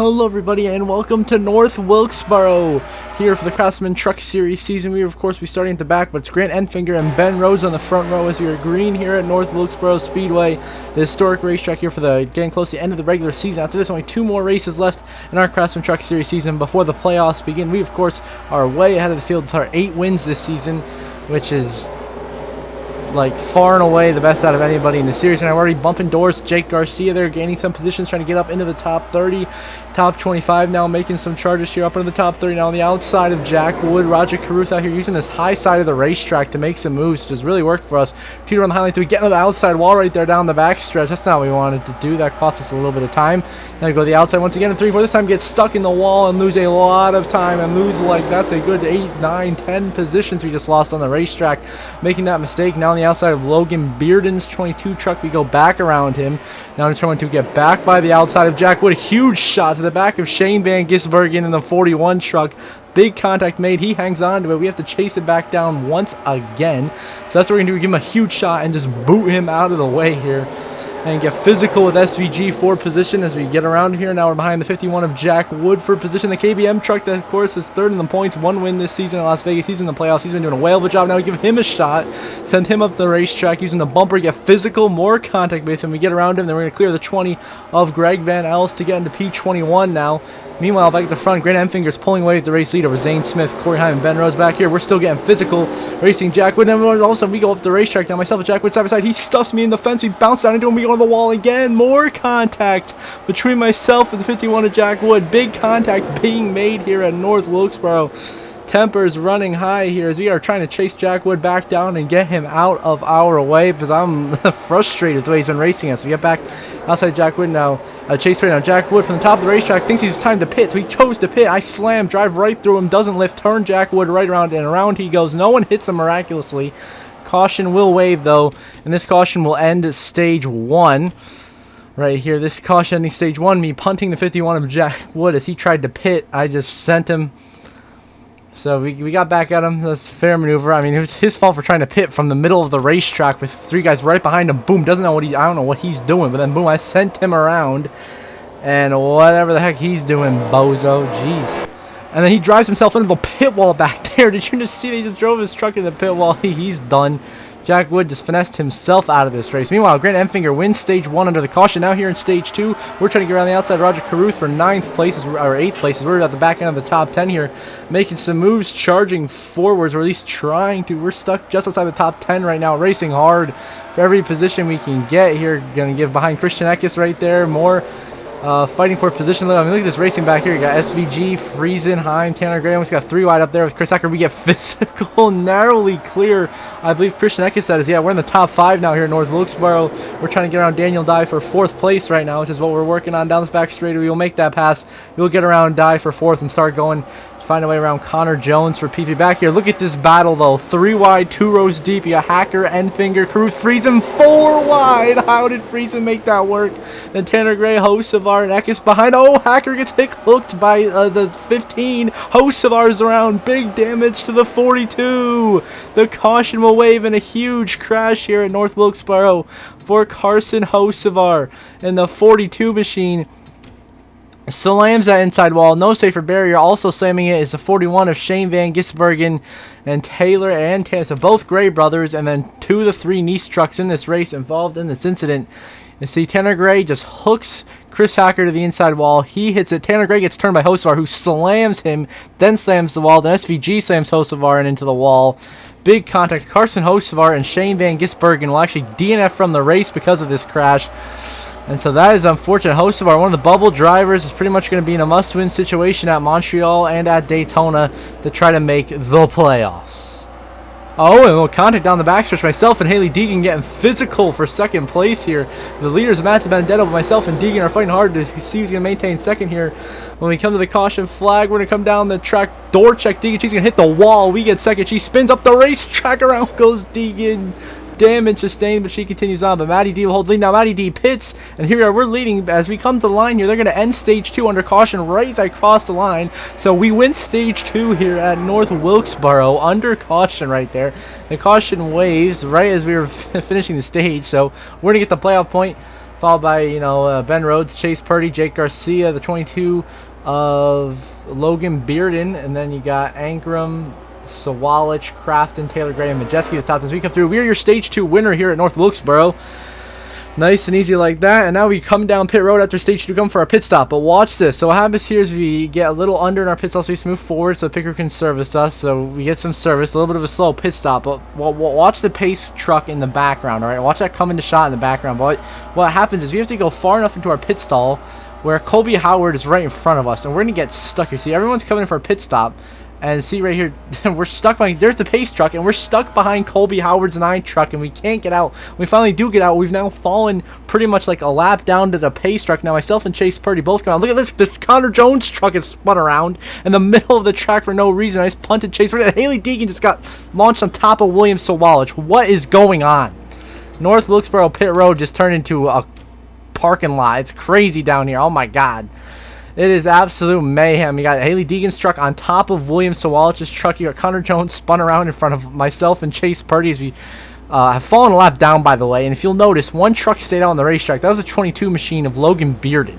Hello everybody and welcome to North Wilkesboro here for the Craftsman Truck Series season. We will of course be starting at the back, but it's Grant Enfinger and Ben Rhodes on the front row as we are green here at North Wilkesboro Speedway, the historic racetrack here for the getting close to the end of the regular season. After this, only 2 more races left in our Craftsman Truck Series season before the playoffs begin. We of course are way ahead of the field with our 8 wins this season, which is like far and away the best out of anybody in the series. And I'm already bumping doors. Jake Garcia there gaining some positions, trying to get up into the top 30, top 25 now, making some charges here up into the top 30 now on the outside of Jack Wood. Roger Caruth out here using this high side of the racetrack to make some moves, which has really worked for us. Peter on the highline, we get to the outside wall right there down the back stretch. That's not what we wanted to do. That cost us a little bit of time. Now we go to the outside once again in 3-4. This time get stuck in the wall and lose a lot of time and lose like that's a good 8, 9, 10 positions we just lost on the racetrack, making that mistake. Now on the outside of Logan Bearden's 22 truck, we go back around him. Now in turn 1 to get back by the outside of Jack Wood. A huge shot to the back of Shane Van Gisbergen in the 41 truck. Big contact made. He hangs on to it. We have to chase it back down once again. So that's what we're going to do. Give him a huge shot and just boot him out of the way here. And get physical with SVG for position as we get around here. Now we're behind the 51 of Jack Wood for position. The KBM truck that, of course, is 3rd in the points. 1 win this season in Las Vegas. He's in the playoffs. He's been doing a whale of a job. Now we give him a shot. Send him up the racetrack using the bumper. Get physical. More contact with him. We get around him. Then we're going to clear the 20 of Greg Van Els to get into P21 now. Meanwhile, back at the front, Grant Enfinger's pulling away with the race lead over Zane Smith, Corey Hyman, Ben Rose back here. We're still getting physical, racing Jack Wood. Then all of a sudden, we go up the racetrack. Now myself and Jack Wood side by side. He stuffs me in the fence. We bounce down into him. We go on the wall again. More contact between myself and the 51 of Jack Wood. Big contact being made here at North Wilkesboro. Tempers running high here as we are trying to chase Jack Wood back down and get him out of our way because I'm frustrated with the way he's been racing us. We get back outside Jack Wood now. Chase right now. Jack Wood from the top of the racetrack thinks he's time to pit, so he chose to pit. I slam, drive right through him, doesn't lift, turn Jack Wood right around, and around he goes. No one hits him miraculously. Caution will wave though, and this caution will end stage 1. Right here, this caution ending stage 1, me punting the 51 of Jack Wood as he tried to pit. I just sent him. So we got back at him. That's a fair maneuver. I mean, it was his fault for trying to pit from the middle of the racetrack with 3 guys right behind him. Boom, doesn't know what I don't know what he's doing, but then boom, I sent him around. And whatever the heck he's doing, bozo. Jeez. And then he drives himself into the pit wall back there. Did you just see that he just drove his truck into the pit wall? He's done. Jack Wood just finessed himself out of this race. Meanwhile, Grant Enfinger wins stage 1 under the caution. Now here in stage 2, we're trying to get around the outside. Roger Caruth for 9th places, or 8th places. We're at the back end of the top 10 here, making some moves, charging forwards, or at least trying to. We're stuck just outside the top 10 right now, racing hard for every position we can get here. Going to give behind Christian Eckes right there. More fighting for position. I mean, look at this racing back here. You got SVG, Friesen, Heim, Tanner Gray. Almost got 3 wide up there with Chris Acker. We get physical, narrowly clear. I believe Christian Eckes said is, yeah, we're in the top 5 now here in North Wilkesboro. We're trying to get around Daniel Dye for 4th place right now, which is what we're working on down this back straight. We will make that pass. We'll get around Dye for 4th and start going. Find a way around Connor Jones for P3 back here. Look at this battle though. 3 wide, 2 rows deep. You got Hacker, Enfinger, Caruth, Friesen 4 wide. How did Friesen make that work? Then Tanner Gray, Hocevar, and Eckes behind. Oh, Hacker gets hooked by the 15. Hocevar's around. Big damage to the 42. The caution will wave in a huge crash here at North Wilkesboro for Carson Hocevar and the 42 machine. Slams that inside wall, no safer barrier. Also slamming it is the 41 of Shane Van Gisbergen and Taylor and Tanner, both Gray brothers, and then 2 of the 3 Nice trucks in this race involved in this incident. You see Tanner Gray just hooks Chris Hacker to the inside wall. He hits it. Tanner Gray gets turned by Hocevar, who slams him, then slams the wall. Then SVG slams Hocevar and into the wall. Big contact. Carson Hocevar and Shane Van Gisbergen will actually DNF from the race because of this crash. And so that is unfortunate. Hocevar, one of the bubble drivers, is pretty much going to be in a must-win situation at Montreal and at Daytona to try to make the playoffs. Oh, and a little contact down the backstretch. Myself and Haley Deegan getting physical for 2nd place here. The leaders, Matt Benedetto, but myself and Deegan are fighting hard to see who's going to maintain 2nd here. When we come to the caution flag, we're going to come down the track. Door check Deegan. She's going to hit the wall. We get 2nd. She spins up the racetrack. Around goes Deegan. Damage sustained, but she continues on. But Maddie D will hold lead. Now Maddie D pits, and here we are. We're leading as we come to the line here. They're going to end stage 2 under caution right as I cross the line. So we win stage 2 here at North Wilkesboro under caution right there. The caution waves right as we were finishing the stage. So we're going to get the playoff point followed by, you know, Ben Rhodes, Chase Purdy, Jake Garcia, the 22 of Logan Bearden, and then you got Ankrum, Sawalich, Crafton, Taylor Gray, and Majeski, the top 10 as we come through. We are your Stage 2 winner here at North Wilkesboro. Nice and easy like that. And now we come down pit road after Stage 2 to come for our pit stop. But watch this. So what happens here is we get a little under in our pit stop, so we move forward so the picker can service us. So we get some service, a little bit of a slow pit stop. But watch the pace truck in the background, all right? Watch that come into shot in the background. But what happens is we have to go far enough into our pit stall where Colby Howard is right in front of us. And we're going to get stuck here. See, everyone's coming in for a pit stop. And see right here, we're stuck behind, there's the pace truck, and we're stuck behind Colby Howard's 9 truck, and we can't get out. When we finally do get out, we've now fallen pretty much like a lap down to the pace truck. Now myself and Chase Purdy both come out. Look at this Connor Jones truck is spun around in the middle of the track for no reason. I just punted Chase Purdy. Haley Deegan just got launched on top of William Sawalich. What is going on? North Wilkesboro Pit Road just turned into a parking lot. It's crazy down here. Oh my God. It is absolute mayhem. You got Haley Deegan's truck on top of William Sawalich's truck. You got Connor Jones spun around in front of myself and Chase Purdy as we have fallen a lap down, by the way. And if you'll notice, one truck stayed out on the racetrack. That was a 22 machine of Logan Bearden.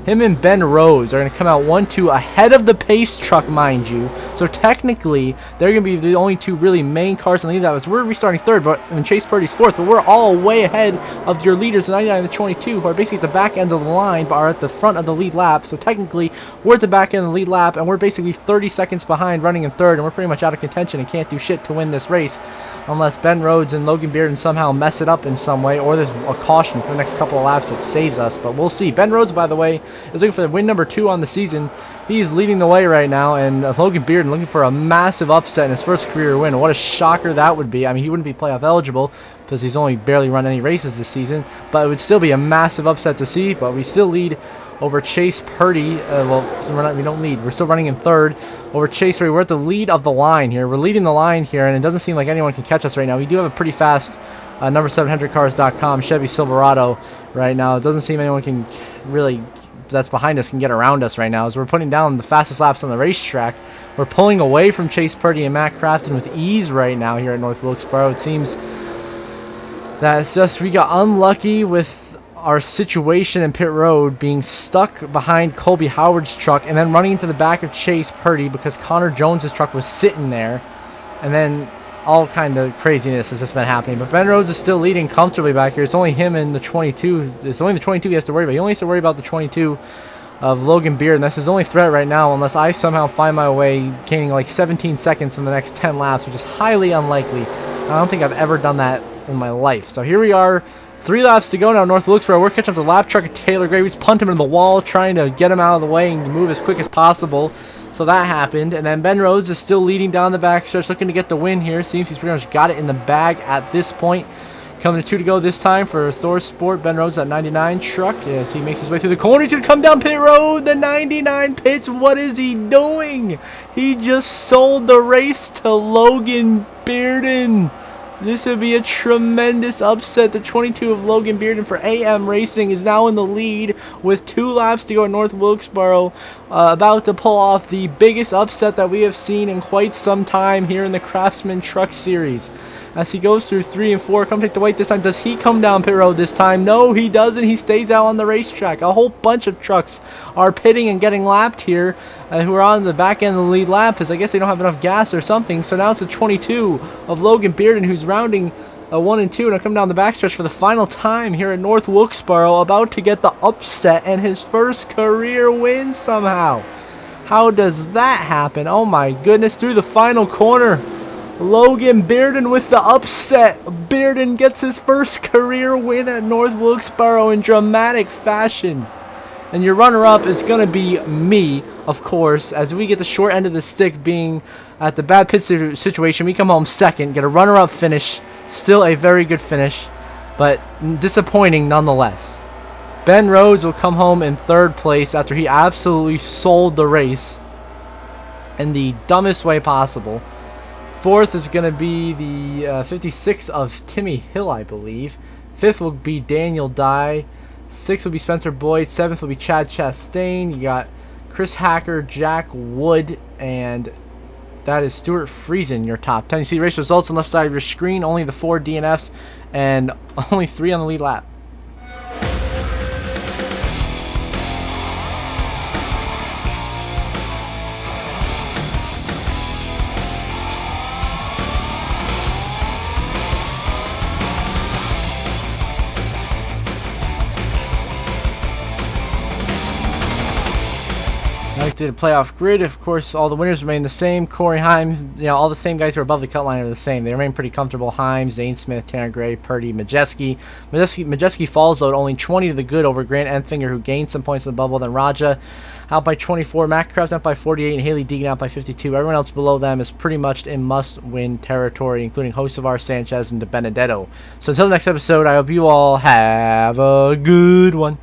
Him and Ben Rhodes are going to come out 1-2 ahead of the pace truck, mind you. So technically, they're going to be the only two really main cars in the lead. That was, we're restarting third, but and Chase Purdy's fourth. But we're all way ahead of your leaders, the 99 and the 22, who are basically at the back end of the line, but are at the front of the lead lap. So technically, we're at the back end of the lead lap, and we're basically 30 seconds behind, running in third, and we're pretty much out of contention and can't do shit to win this race, unless Ben Rhodes and Logan Bearden somehow mess it up in some way, or there's a caution for the next couple of laps that saves us, but we'll see. Ben Rhodes, by the way, is looking for win number 2 on the season. He's leading the way right now, and Logan Bearden looking for a massive upset in his first career win. What a shocker that would be. I mean, he wouldn't be playoff eligible because he's only barely run any races this season, but it would still be a massive upset to see. But we still lead over Chase Purdy. We don't lead. We're still running in third over Chase Purdy. We're at the lead of the line here. We're leading the line here, and it doesn't seem like anyone can catch us right now. We do have a pretty fast number 700cars.com Chevy Silverado right now. It doesn't seem anyone can really that's behind us can get around us right now as we're putting down the fastest laps on the racetrack. We're pulling away from Chase Purdy and Matt Crafton with ease right now here at North Wilkesboro. It seems that it's just we got unlucky with our situation in pit road, being stuck behind Colby Howard's truck and then running into the back of Chase Purdy because Connor Jones's truck was sitting there, and then all kind of craziness has just been happening. But Ben Rhodes is still leading comfortably back here. It's only him and the 22. It's only the 22 he has to worry about. He only has to worry about the 22 of Logan Bearden. That's his only threat right now, unless I somehow find my way gaining like 17 seconds in the next 10 laps, which is highly unlikely. I don't think I've ever done that in my life. So here we are. 3 laps to go now, North Wilkesboro. We're catching up to the lap truck of Taylor Gray. We just punt him into the wall, trying to get him out of the way and move as quick as possible. So that happened. And then Ben Rhodes is still leading down the back stretch, looking to get the win here. Seems he's pretty much got it in the bag at this point. Coming to 2 to go this time for Thor Sport. Ben Rhodes at 99 truck as he makes his way through the corner. He's going to come down pit road. The 99 pits. What is he doing? He just sold the race to Logan Bearden. This would be a tremendous upset. The 22 of Logan Bearden for AM Racing is now in the lead with 2 laps to go at North Wilkesboro. About to pull off the biggest upset that we have seen in quite some time here in the Craftsman Truck Series. As he goes through 3 and 4, come take the white this time. Does he come down pit road this time? No, he doesn't. He stays out on the racetrack. A whole bunch of trucks are pitting and getting lapped here, who are on the back end of the lead lap, because I guess they don't have enough gas or something. So now it's the 22 of Logan Bearden, who's rounding 1 and 2, and I come down the backstretch for the final time here at North Wilkesboro, about to get the upset and his first career win somehow. How does that happen? Oh my goodness, through the final corner. Logan Bearden with the upset. Bearden gets his first career win at North Wilkesboro in dramatic fashion. And your runner-up is going to be me, of course, as we get the short end of the stick being at the bad pit situation. We come home second, get a runner-up finish. Still a very good finish, but disappointing nonetheless. Ben Rhodes will come home in 3rd place after he absolutely sold the race in the dumbest way possible. 4th is going to be the 56 of Timmy Hill, I believe. 5th will be Daniel Dye. 6th will be Spencer Boyd. 7th will be Chad Chastain. You got Chris Hacker, Jack Wood, and that is Stuart Friesen, your top 10. You see race results on the left side of your screen. Only the 4 DNFs and only 3 on the lead lap. Like to the playoff grid, of course, all the winners remain the same. Corey, Himes, all the same guys who are above the cut line are the same. They remain pretty comfortable. Himes, Zane Smith, Tanner Gray, Purdy, Majeski. Majeski falls, though, at only 20 to the good over Grant Enfinger, who gained some points in the bubble. Then Raja out by 24, Mackcraft out by 48, and Haley Deegan out by 52. Everyone else below them is pretty much in must-win territory, including Josevar, Sanchez, and De Benedetto. So until the next episode, I hope you all have a good one.